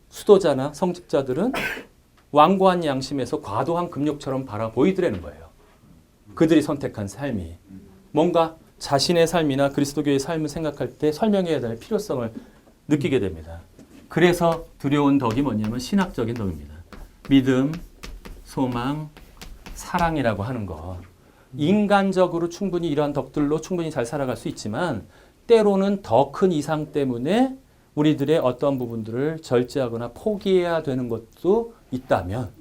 수도자나 성직자들은 완고한 양심에서 과도한 금욕처럼 바라보이더라는 거예요. 그들이 선택한 삶이 뭔가 자신의 삶이나 그리스도교의 삶을 생각할 때 설명해야 될 필요성을 느끼게 됩니다. 그래서 두려운 덕이 뭐냐면 신학적인 덕입니다. 믿음, 소망, 사랑이라고 하는 것. 인간적으로 충분히 이러한 덕들로 충분히 잘 살아갈 수 있지만 때로는 더 큰 이상 때문에 우리들의 어떤 부분들을 절제하거나 포기해야 되는 것도 있다면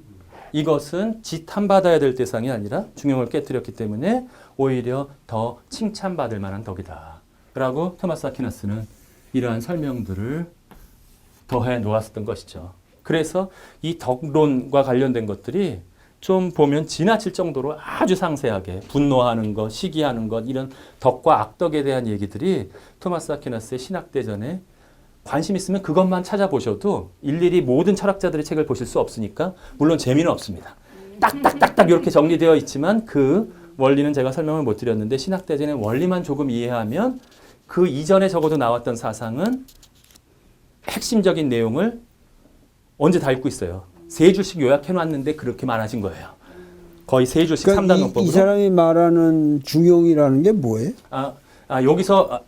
이것은 지탄받아야 될 대상이 아니라 중용을 깨뜨렸기 때문에 오히려 더 칭찬받을 만한 덕이다. 라고 토마스 아퀴나스는 이러한 설명들을 더해 놓았었던 것이죠. 그래서 이 덕론과 관련된 것들이 좀 보면 지나칠 정도로 아주 상세하게 분노하는 것, 시기하는 것, 이런 덕과 악덕에 대한 얘기들이 토마스 아퀴나스의 신학대전에 관심 있으면 그것만 찾아보셔도 일일이 모든 철학자들의 책을 보실 수 없으니까 물론 재미는 없습니다. 딱딱딱딱 이렇게 정리되어 있지만 그 원리는 제가 설명을 못 드렸는데 신학대전의 원리만 조금 이해하면 그 이전에 적어도 나왔던 사상은 핵심적인 내용을 언제 다 읽고 있어요. 3줄씩 요약해놨는데 그렇게 많아진 거예요. 거의 3줄씩 그러니까 3단원법으로. 이 사람이 말하는 중용이라는 게 뭐예요? 여기서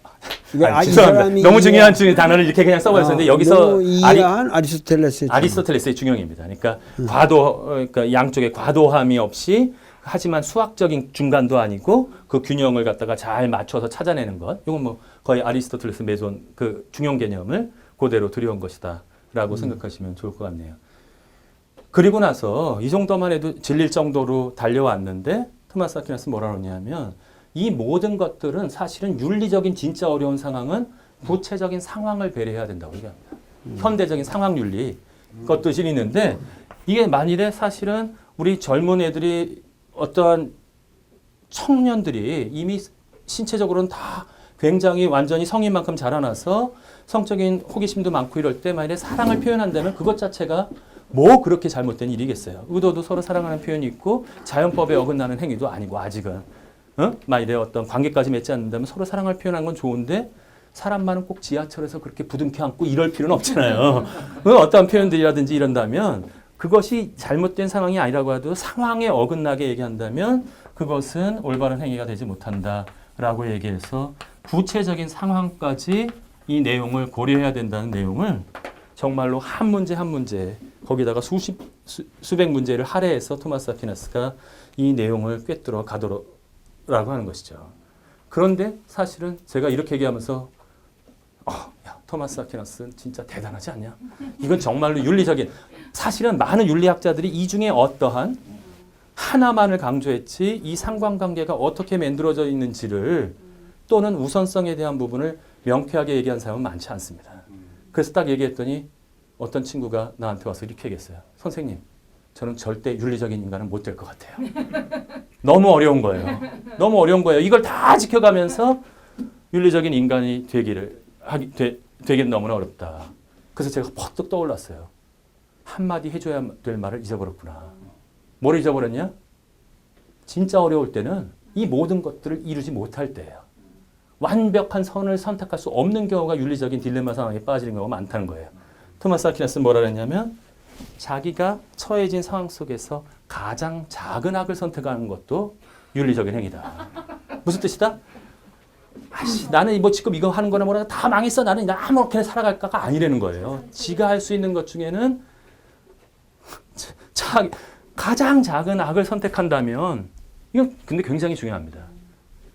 이 죄송합니다. 사람이 너무 중요한 단어를 이렇게 그냥 써버렸는데 여기서 너무 이해한 아리스토텔레스의 아리스토텔레스의 중용입니다. 그러니까 그러니까 양쪽에 과도함이 없이 하지만 수학적인 중간도 아니고 그 균형을 갖다가 잘 맞춰서 찾아내는 것. 이건 뭐 거의 아리스토텔레스 메손 그 중용 개념을 그대로 들여온 것이다라고 생각하시면 좋을 것 같네요. 그리고 나서 이 정도만 해도 질릴 정도로 달려왔는데 토마스 아퀴나스 뭐라 그러냐면 이 모든 것들은 사실은 윤리적인 진짜 어려운 상황은 구체적인 상황을 배려해야 된다고 얘기합니다. 현대적인 상황 윤리 그것도 있는데 이게 만일에 사실은 우리 젊은 애들이 어떠한 청년들이 이미 신체적으로는 다 굉장히 완전히 성인만큼 자라나서 성적인 호기심도 많고 이럴 때 만약에 사랑을 표현한다면 그것 자체가 뭐 그렇게 잘못된 일이겠어요. 의도도 서로 사랑하는 표현이 있고 자연법에 어긋나는 행위도 아니고 아직은 만일에 어떤 관계까지 맺지 않는다면 서로 사랑을 표현하는 건 좋은데 사람만은 꼭 지하철에서 그렇게 부둥켜 안고 이럴 필요는 없잖아요. 어떠한 표현들이라든지 이런다면 그것이 잘못된 상황이 아니라고 해도 상황에 어긋나게 얘기한다면 그것은 올바른 행위가 되지 못한다라고 얘기해서 구체적인 상황까지 이 내용을 고려해야 된다는 내용을 정말로 한 문제 한 문제 거기다가 수백 문제를 할애해서 토마스 아퀴나스가 이 내용을 꿰뚫어 가도록라고 하는 것이죠. 그런데 사실은 제가 이렇게 얘기하면서 야, 토마스 아퀴나스 진짜 대단하지 않냐? 이건 정말로 윤리적인 사실은 많은 윤리학자들이 이 중에 어떠한 하나만을 강조했지 이 상관관계가 어떻게 만들어져 있는지를 또는 우선성에 대한 부분을 명쾌하게 얘기한 사람은 많지 않습니다. 그래서 딱 얘기했더니 어떤 친구가 나한테 와서 이렇게 얘기했어요. 선생님, 저는 절대 윤리적인 인간은 못 될 것 같아요. 너무 어려운 거예요. 너무 어려운 거예요. 이걸 다 지켜가면서 윤리적인 인간이 되기는 너무나 어렵다. 그래서 제가 퍼뜩 떠올랐어요. 한마디 해줘야 될 말을 잊어버렸구나. 뭘 잊어버렸냐? 진짜 어려울 때는 이 모든 것들을 이루지 못할 때예요. 완벽한 선을 선택할 수 없는 경우가 윤리적인 딜레마 상황에 빠지는 경우가 많다는 거예요. 토마스 아퀴나스는 뭐라 그랬냐면 자기가 처해진 상황 속에서 가장 작은 악을 선택하는 것도 윤리적인 행위다. 무슨 뜻이다? 나는 뭐 지금 이거 하는 거나 뭐나 다 망했어. 나는 아무렇게나 살아갈까가 아니라는 거예요. 지가 할 수 있는 것 중에는 가장 작은 악을 선택한다면 이건 근데 굉장히 중요합니다.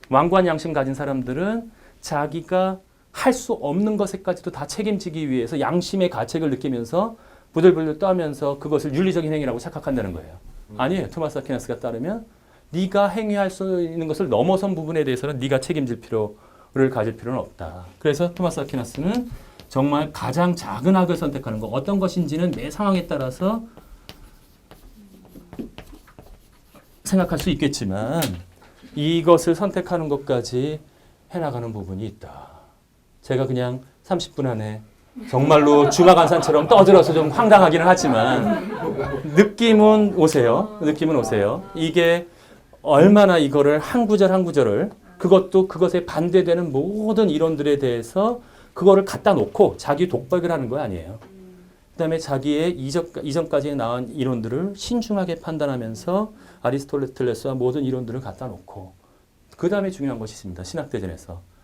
완고한 양심 가진 사람들은 자기가 할 수 없는 것에까지도 다 책임지기 위해서 양심의 가책을 느끼면서 부들부들 떠면서 그것을 윤리적인 행위라고 착각한다는 거예요. 아니에요. 토마스 아퀴나스가 따르면 네가 행위할 수 있는 것을 넘어선 부분에 대해서는 네가 책임질 필요를 가질 필요는 없다. 그래서 토마스 아퀴나스는 정말 가장 작은 악을 선택하는 것, 어떤 것인지는 매 상황에 따라서 생각할 수 있겠지만 이것을 선택하는 것까지 해나가는 부분이 있다. 제가 그냥 30분 안에 정말로 주마간산처럼 떠들어서 좀 황당하기는 하지만 느낌은 오세요. 느낌은 오세요. 이게 얼마나 이거를 한 구절 한 구절을 그것도 그것에 반대되는 모든 이론들에 대해서 그거를 갖다 놓고 자기 독백을 하는 거 아니에요. 그다음에 자기의 이전까지 나온 이론들을 신중하게 판단하면서 아리스토텔레스와 모든 이론들을 갖다 놓고 그 다음에 중요한 것이 있습니다. 신학대전에서.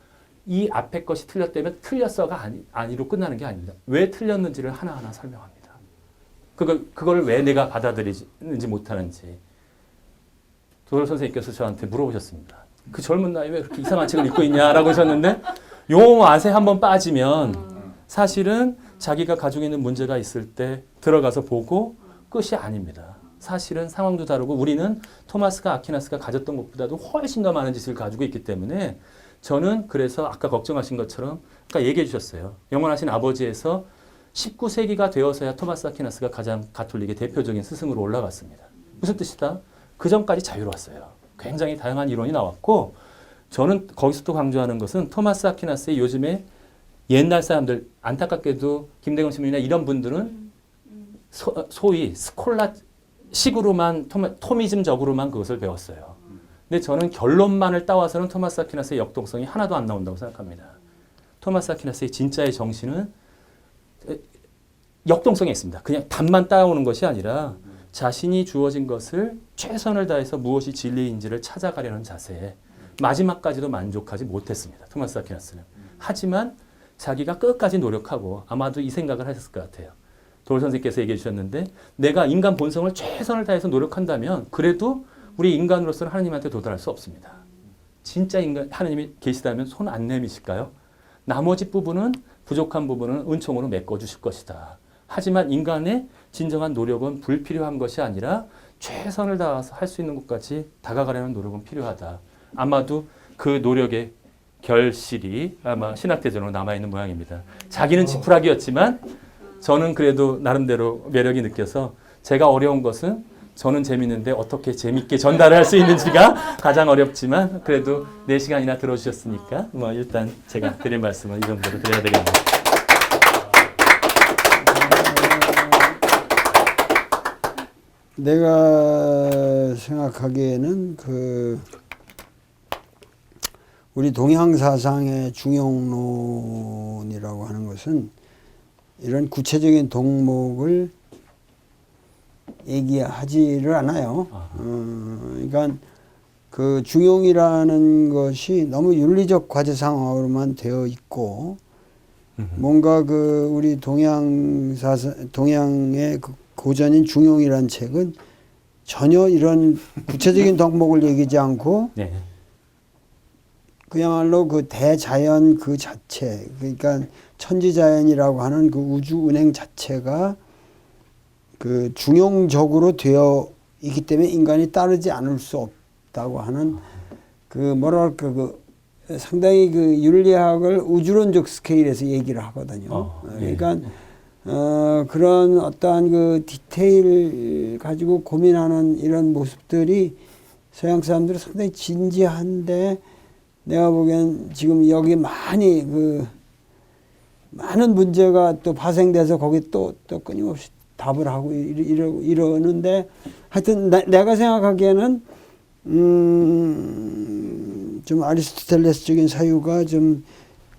이 앞에 것이 틀렸다면 틀렸어가 아니로 끝나는 게 아닙니다. 왜 틀렸는지를 하나하나 설명합니다. 그걸 왜 내가 받아들이지 못하는지. 도돌 선생님께서 저한테 물어보셨습니다. 그 젊은 나이에 왜 그렇게 이상한 책을 읽고 있냐라고 하셨는데 요 맛에 한번 빠지면 사실은 자기가 가지고 있는 문제가 있을 때 들어가서 보고 끝이 아닙니다. 사실은 상황도 다르고 우리는 토마스가 아퀴나스가 가졌던 것보다도 훨씬 더 많은 지식을 가지고 있기 때문에 저는 그래서 아까 걱정하신 것처럼 아까 얘기해 주셨어요. 영원하신 아버지에서 19세기가 되어서야 토마스 아퀴나스가 가장 가톨릭의 대표적인 스승으로 올라갔습니다. 무슨 뜻이다? 그 전까지 자유로웠어요. 굉장히 다양한 이론이 나왔고 저는 거기서 또 강조하는 것은 토마스 아퀴나스의 요즘에 옛날 사람들 안타깝게도 김대건 신부님이나 이런 분들은 소위 스콜라식으로만 토미즘적으로만 그것을 배웠어요. 근데 저는 결론만을 따와서는 토마스 아퀴나스의 역동성이 하나도 안 나온다고 생각합니다. 토마스 아퀴나스의 진짜의 정신은 역동성이 있습니다. 그냥 답만 따오는 것이 아니라 자신이 주어진 것을 최선을 다해서 무엇이 진리인지를 찾아가려는 자세에 마지막까지도 만족하지 못했습니다. 토마스 아퀴나스는. 하지만 자기가 끝까지 노력하고 아마도 이 생각을 하셨을 것 같아요. 돌 선생님께서 얘기해 주셨는데 내가 인간 본성을 최선을 다해서 노력한다면 그래도 우리 인간으로서는 하나님한테 도달할 수 없습니다. 진짜 인간 하나님이 계시다면 손 안 내미실까요? 나머지 부분은 부족한 부분은 은총으로 메꿔주실 것이다. 하지만 인간의 진정한 노력은 불필요한 것이 아니라 최선을 다해서 할 수 있는 것까지 다가가려는 노력은 필요하다. 아마도 그 노력의 결실이 아마 신학대전으로 남아있는 모양입니다. 자기는 지푸라기였지만 저는 그래도 나름대로 매력이 느껴서 제가 어려운 것은 저는 재밌는데 어떻게 재밌게 전달을 할 수 있는지가 가장 어렵지만 그래도 4시간이나 들어주셨으니까 뭐 일단 제가 드릴 말씀은 이 정도로 드려야 되겠네요. 내가 생각하기에는 우리 동양 사상의 중용론이라고 하는 것은 이런 구체적인 덕목을 얘기하지를 않아요. 그러니까 그 중용이라는 것이 너무 윤리적 과제상으로만 되어 있고 뭔가 우리 동양 사상, 동양의 고전인 중용이라는 책은 전혀 이런 구체적인 덕목을 얘기하지 않고 네. 그야말로 그 대자연 그 자체, 그러니까 천지자연이라고 하는 그 우주 운행 자체가 그 중용적으로 되어 있기 때문에 인간이 따르지 않을 수 없다고 하는 상당히 윤리학을 우주론적 스케일에서 얘기를 하거든요. 그러니까 그런 어떠한 디테일 가지고 고민하는 이런 모습들이 서양 사람들은 상당히 진지한데 내가 보기엔 지금 여기 많은 문제가 또 파생돼서 거기 또 끊임없이 답을 하고 이러는데 하여튼 내가 생각하기에는 좀 아리스토텔레스적인 사유가 좀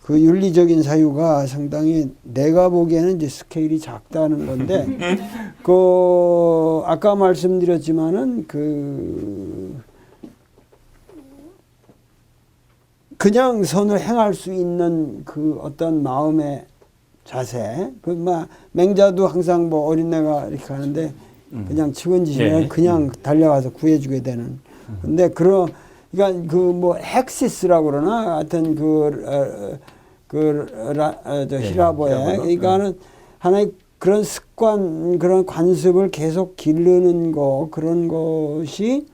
그 윤리적인 사유가 상당히 내가 보기에는 이제 스케일이 작다는 건데 아까 말씀드렸지만은 그냥 선을 행할 수 있는 어떤 마음의 자세, 맹자도 항상 어린애가 이렇게 하는데 그냥 측은지심에 그냥 달려가서 구해주게 되는. 근데 그러니까 헥시스라고 그러나 하여튼 히라보에 그러니까는 하나의 그런 습관, 그런 관습을 계속 기르는 그런 것이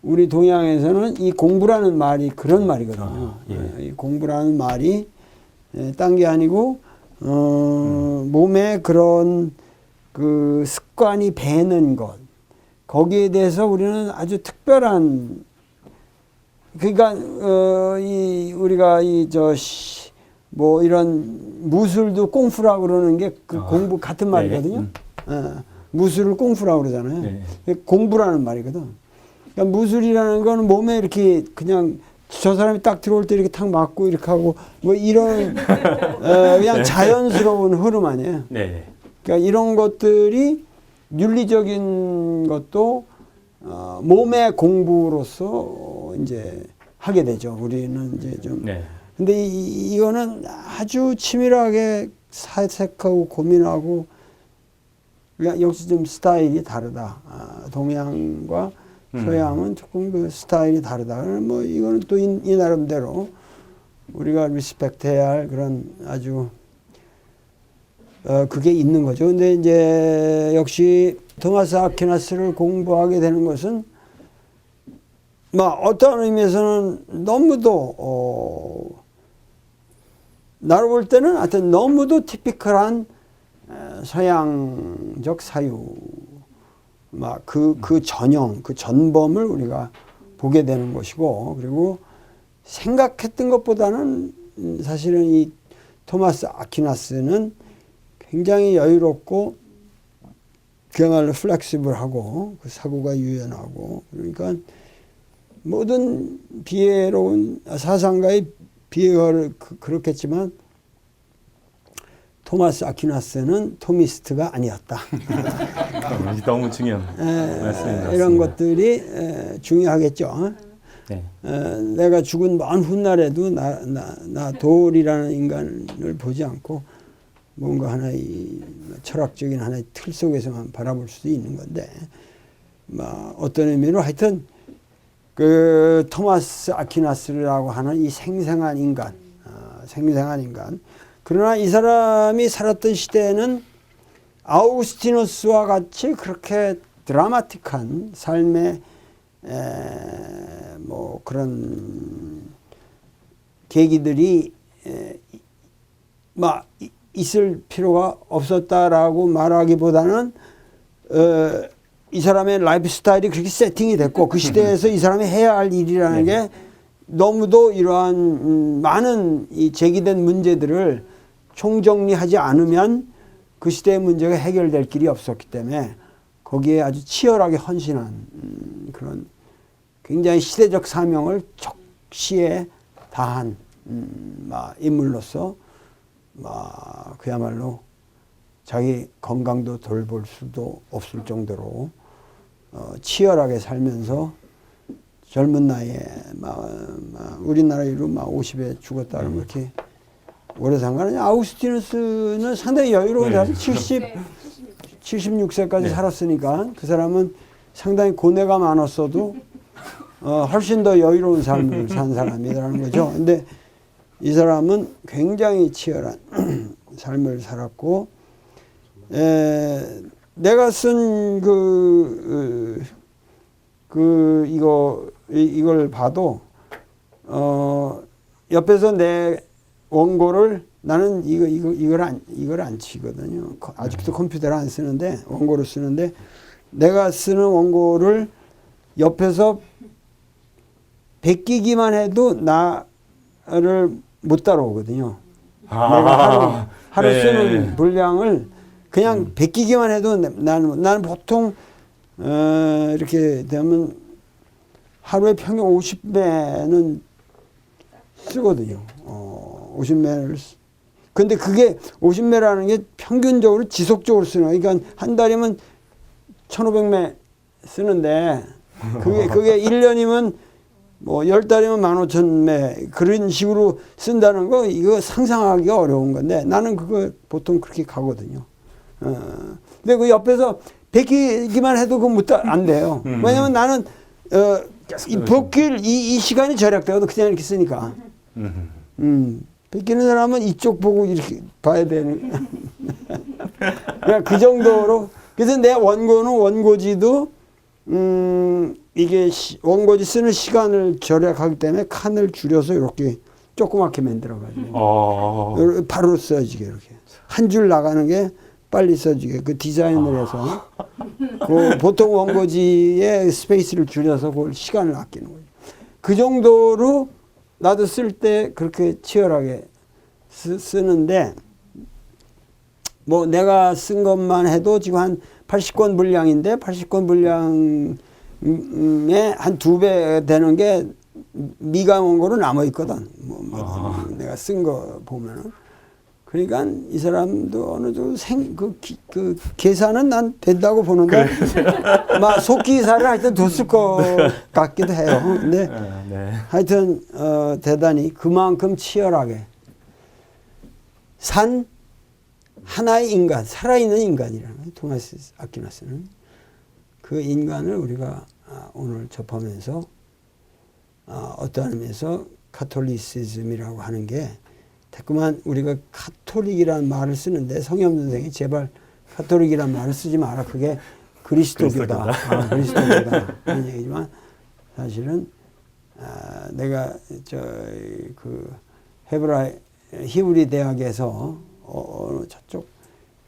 우리 동양에서는 이 공부라는 말이 그런 말이거든요. 이 공부라는 말이 딴 게 아니고 몸에 그런 습관이 배는 것 거기에 대해서 우리는 아주 특별한 그러니까 이 우리가 뭐 이런 무술도 꽁푸라고 그러는 게 그 공부 같은 말이거든요. 무술을 꽁푸라고 그러잖아요. 네. 공부라는 말이거든. 그러니까 무술이라는 거는 몸에 이렇게 그냥 저 사람이 딱 들어올 때 이렇게 탁 맞고 이렇게 하고 뭐 이런 그냥 자연스러운 흐름 아니에요. 네. 그러니까 이런 것들이 윤리적인 것도 몸의 공부로서 이제 하게 되죠. 우리는 이제 좀. 네. 근데 이거는 아주 치밀하게 사색하고 고민하고 역시 좀 스타일이 다르다. 동양과 서양은 조금 그 스타일이 다르다. 뭐 이거는 또 이 나름대로 우리가 리스펙트해야 할 그런 아주 그게 있는 거죠. 근데 이제 역시 토마스 아퀴나스를 공부하게 되는 것은 뭐 어떤 의미에서는 너무도 나로 볼 때는 하여튼 너무도 티피컬한 서양적 사유 막 그 전형 그 전범을 우리가 보게 되는 것이고 그리고 생각했던 것보다는 사실은 이 토마스 아퀴나스는 굉장히 여유롭고 그야말로 플렉시블하고 그 사고가 유연하고 그러니까 모든 비애로운 사상가의 비애가 그렇겠지만 토마스 아퀴나스는 토미스트가 아니었다. 너무 중요한 말씀입니다. 이런 것들이 중요하겠죠. 네. 내가 죽은 먼 훗날에도 나 도울이라는 인간을 보지 않고 뭔가 하나의 철학적인 하나의 틀 속에서만 바라볼 수도 있는 건데 어떤 의미로 하여튼 그 토마스 아퀴나스라고 하는 이 생생한 인간 그러나 이 사람이 살았던 시대에는 아우구스티누스와 같이 그렇게 드라마틱한 삶의 뭐 그런 계기들이 막 있을 필요가 없었다라고 말하기보다는 이 사람의 라이프 스타일이 그렇게 세팅이 됐고 그 시대에서 이 사람이 해야 할 일이라는 게 너무도 이러한 많은 이 제기된 문제들을 총정리하지 않으면 그 시대의 문제가 해결될 길이 없었기 때문에 거기에 아주 치열하게 헌신한 그런 굉장히 시대적 사명을 적시에 다한 인물로서 그야말로 자기 건강도 돌볼 수도 없을 정도로 치열하게 살면서 젊은 나이에 우리나라로 50에 죽었다 그러면 그렇게 오래 산 거 아니야. 아우구스티누스는 상당히 여유로운 사람, 76세까지 살았으니까 그 사람은 상당히 고뇌가 많았어도 훨씬 더 여유로운 삶을 산 사람이라는 거죠. 근데 이 사람은 굉장히 치열한 삶을 살았고, 내가 쓴 이걸 봐도, 옆에서 내 원고를 나는 이걸 안 치거든요. 아직도 컴퓨터를 안 쓰는데, 원고를 쓰는데, 내가 쓰는 원고를 옆에서 베끼기만 해도 나를 못 따라오거든요. 내가 하루 쓰는 분량을 그냥 베끼기만 해도 나는 보통 이렇게 되면 하루에 평균 50매는 쓰거든요. 50매를 근데 그게 50매라는 게 평균적으로 지속적으로 쓰는 거예요. 그러니까 한 달이면 1,500매 쓰는데 그게 1년이면 뭐 10달이면 15,000매 그런 식으로 쓴다는 거 이거 상상하기가 어려운 건데 나는 그거 보통 그렇게 가거든요. 근데 그 옆에서 베끼기만 해도 안 돼요. 왜냐면 나는 이 시간이 절약되거든. 그냥 이렇게 쓰니까. 베끼는 사람은 이쪽 보고 이렇게 봐야 되는. 그냥 그 정도로. 그래서 내 원고지도 이게 원고지 쓰는 시간을 절약하기 때문에 칸을 줄여서 이렇게 조그맣게 만들어가지고 바로 써지게 이렇게 한 줄 나가는 게 빨리 써지게 그 디자인을 해서 그 보통 원고지의 스페이스를 줄여서 그 시간을 아끼는 거죠. 그 정도로 나도 쓸 때 그렇게 치열하게 쓰는데 뭐 내가 쓴 것만 해도 지금 한 80권 분량인데 80권 분량에 한 2배 되는 게 미가 온 거로 남아 있거든. 내가 쓴 거 보면은. 그러니까 이 사람도 어느 정도 그 계산은 난 된다고 보는데 막 속기사를 하여튼 뒀을 것 같기도 해요. 근데 네. 하여튼 대단히 그만큼 치열하게 산 하나의 인간, 살아있는 인간이라는 거예요. 토마스 아퀴나스는. 그 인간을 우리가 오늘 접하면서 어떠한 의미에서 카톨리시즘이라고 하는 게 자꾸만 우리가 카톨릭이라는 말을 쓰는데 성현 선생이 제발 카톨릭이라는 말을 쓰지 마라. 그게 그리스도교다. 그리스도교다. 그런 얘기지만 사실은 내가 그 히브리 대학에서 저쪽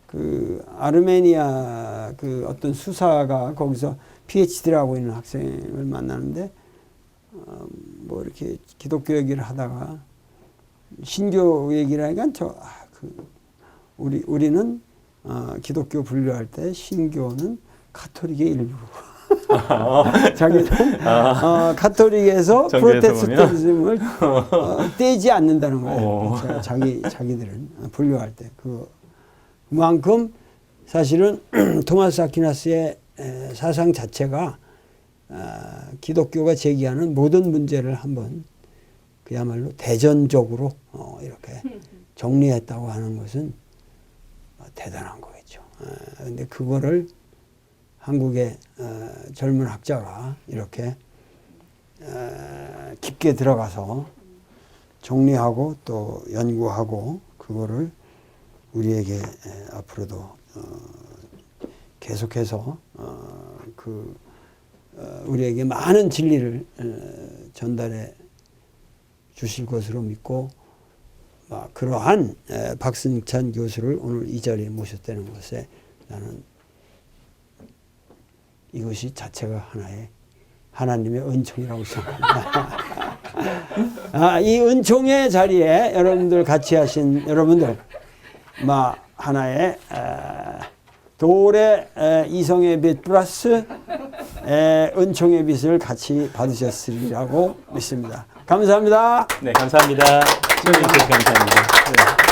그 아르메니아 그 어떤 수사가 거기서 PhD를 하고 있는 학생을 만나는데 뭐 이렇게 기독교 얘기를 하다가 신교 얘기를 하니까 우리는 기독교 분류할 때 신교는 카톨릭의 일부. 자기는 카톨릭에서 프로테스탄즘을 떼지 않는다는 거예요. 자기들은 분류할 때 그만큼 사실은 토마스 아퀴나스의 사상 자체가 기독교가 제기하는 모든 문제를 한번 그야말로 대전적으로 이렇게 정리했다고 하는 것은 대단한 거겠죠. 근데 그거를 한국의 젊은 학자가 이렇게 깊게 들어가서 정리하고 또 연구하고 그거를 우리에게 앞으로도 계속해서 우리에게 많은 진리를 전달해 주실 것으로 믿고 그러한 박승찬 교수를 오늘 이 자리에 모셨다는 것에 나는 이것이 자체가 하나의 하나님의 은총이라고 생각합니다. 이 은총의 자리에 여러분들 같이 하신 여러분들 하나의 돌의 이성의 빛 플러스 은총의 빛을 같이 받으셨으리라고 믿습니다. 감사합니다. 네, 감사합니다. 시청해 주셔서 감사합니다. 네.